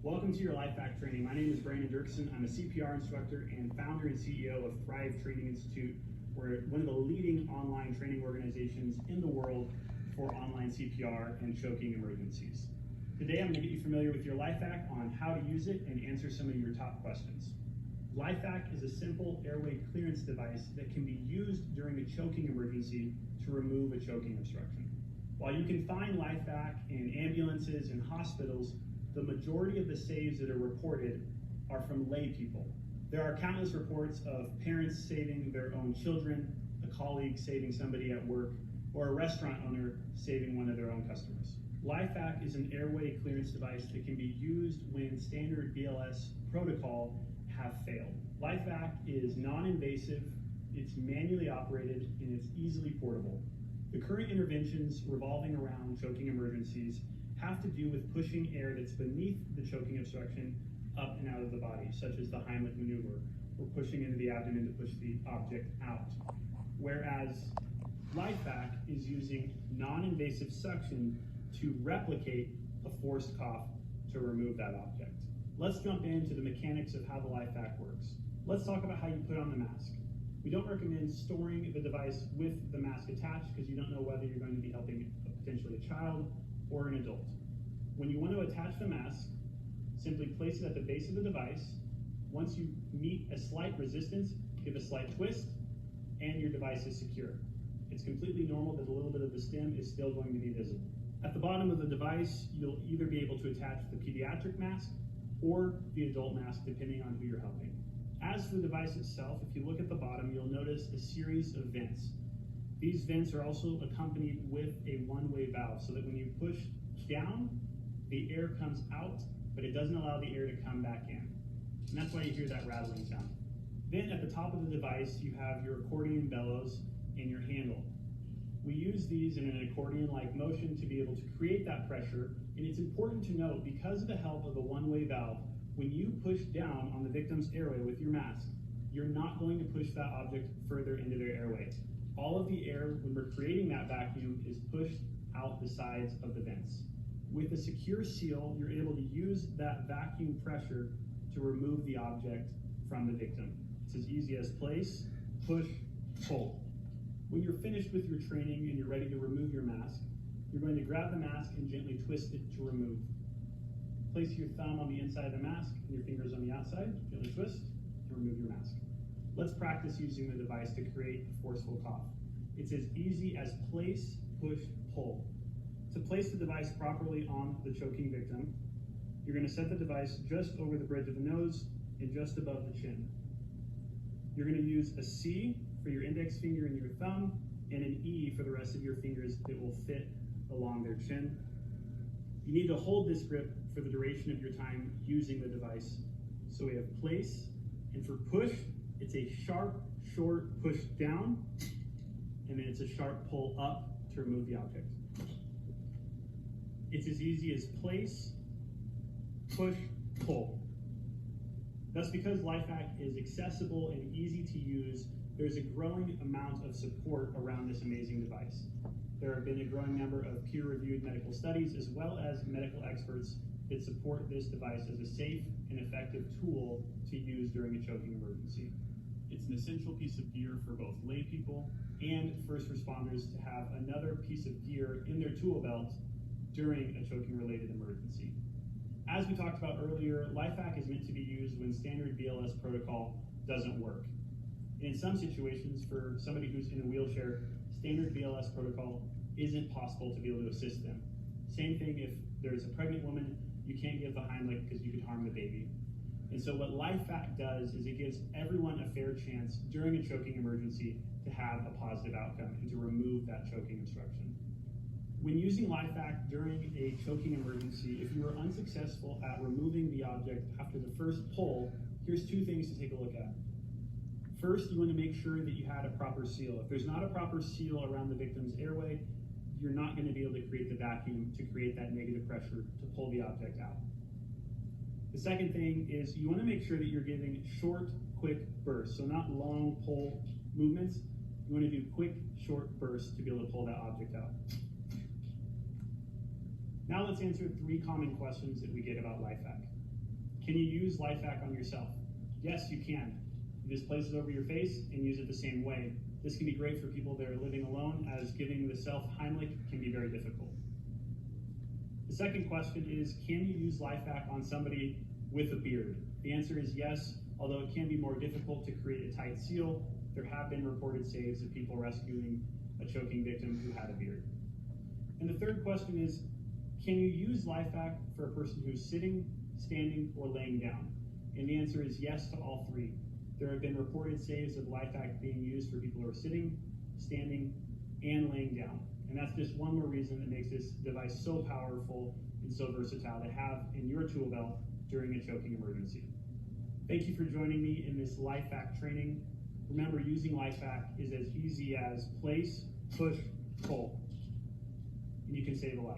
Welcome to your LifeVac Training. My name is Brandon Dirksen. I'm a CPR instructor and founder and CEO of Thrive Training Institute. We're one of the leading online training organizations in the world for online CPR and choking emergencies. Today I'm going to get you familiar with your LifeVac on how to use it and answer some of your top questions. LifeVac is a simple airway clearance device that can be used during a choking emergency to remove a choking obstruction. While you can find LifeVac in ambulances and hospitals, the majority of the saves that are reported are from lay people. There are countless reports of parents saving their own children, a colleague saving somebody at work, or a restaurant owner saving one of their own customers. LifeVac is an airway clearance device that can be used when standard BLS protocol have failed. LifeVac is non-invasive, it's manually operated, and it's easily portable. The current interventions revolving around choking emergencies have to do with pushing air that's beneath the choking obstruction up and out of the body, such as the Heimlich maneuver, or pushing into the abdomen to push the object out. Whereas LifeVac is using non-invasive suction to replicate a forced cough to remove that object. Let's jump into the mechanics of how the LifeVac works. Let's talk about how you put on the mask. We don't recommend storing the device with the mask attached because you don't know whether you're going to be helping potentially a child or an adult. When you want to attach the mask, simply place it at the base of the device. Once you meet a slight resistance, give a slight twist, and your device is secure. It's completely normal that a little bit of the stem is still going to be visible. At the bottom of the device, you'll either be able to attach the pediatric mask or the adult mask, depending on who you're helping. As for the device itself, if you look at the bottom, you'll notice a series of vents. These vents are also accompanied with a one-way valve, so that when you push down, the air comes out, but it doesn't allow the air to come back in. And that's why you hear that rattling sound. Then at the top of the device, you have your accordion bellows and your handle. We use these in an accordion-like motion to be able to create that pressure, and it's important to note, because of the help of the one-way valve, when you push down on the victim's airway with your mask, you're not going to push that object further into their airway. All of the air, when we're creating that vacuum, is pushed out the sides of the vents. With a secure seal, you're able to use that vacuum pressure to remove the object from the victim. It's as easy as place, push, pull. When you're finished with your training and you're ready to remove your mask, you're going to grab the mask and gently twist it to remove. Place your thumb on the inside of the mask and your fingers on the outside, gently twist to remove your mask. Let's practice using the device to create a forceful cough. It's as easy as place, push, pull. To place the device properly on the choking victim, you're going to set the device just over the bridge of the nose and just above the chin. You're going to use a C for your index finger and your thumb, and an E for the rest of your fingers that will fit along their chin. You need to hold this grip for the duration of your time using the device. So we have place, and for push, it's a sharp, short push down, and then it's a sharp pull up to remove the object. It's as easy as place, push, pull. Thus, because LifeVac is accessible and easy to use, there's a growing amount of support around this amazing device. There have been a growing number of peer-reviewed medical studies, as well as medical experts that support this device as a safe and effective tool to use during a choking emergency. It's an essential piece of gear for both lay people and first responders to have another piece of gear in their tool belt during a choking-related emergency. As we talked about earlier, LifeVac is meant to be used when standard BLS protocol doesn't work. In some situations, for somebody who's in a wheelchair, standard BLS protocol isn't possible to be able to assist them. Same thing if there's a pregnant woman, you can't give the Heimlich because you could harm the baby. And so what LifeVac does is it gives everyone a fair chance during a choking emergency to have a positive outcome and to remove that choking obstruction. When using LifeVac during a choking emergency, if you are unsuccessful at removing the object after the first pull, here's two things to take a look at. First, you want to make sure that you had a proper seal. If there's not a proper seal around the victim's airway, you're not going to be able to create the vacuum to create that negative pressure to pull the object out. The second thing is you want to make sure that you're giving short, quick bursts. So not long pull movements. You want to do quick, short bursts to be able to pull that object out. Now let's answer 3 common questions that we get about LifeVac. Can you use LifeVac on yourself? Yes, you can. You just place it over your face and use it the same way. This can be great for people that are living alone, as giving the self Heimlich can be very difficult. The second question is, can you use LifeVac on somebody with a beard? The answer is yes, although it can be more difficult to create a tight seal. There have been reported saves of people rescuing a choking victim who had a beard. And the third question is, can you use LifeVac for a person who's sitting, standing, or laying down? And the answer is yes to all three. There have been reported saves of LifeVac being used for people who are sitting, standing, and laying down. And that's just one more reason that makes this device so powerful and so versatile to have in your tool belt during a choking emergency. Thank you for joining me in this LifeVac training. Remember, using LifeVac is as easy as place, push, pull, and you can save a life.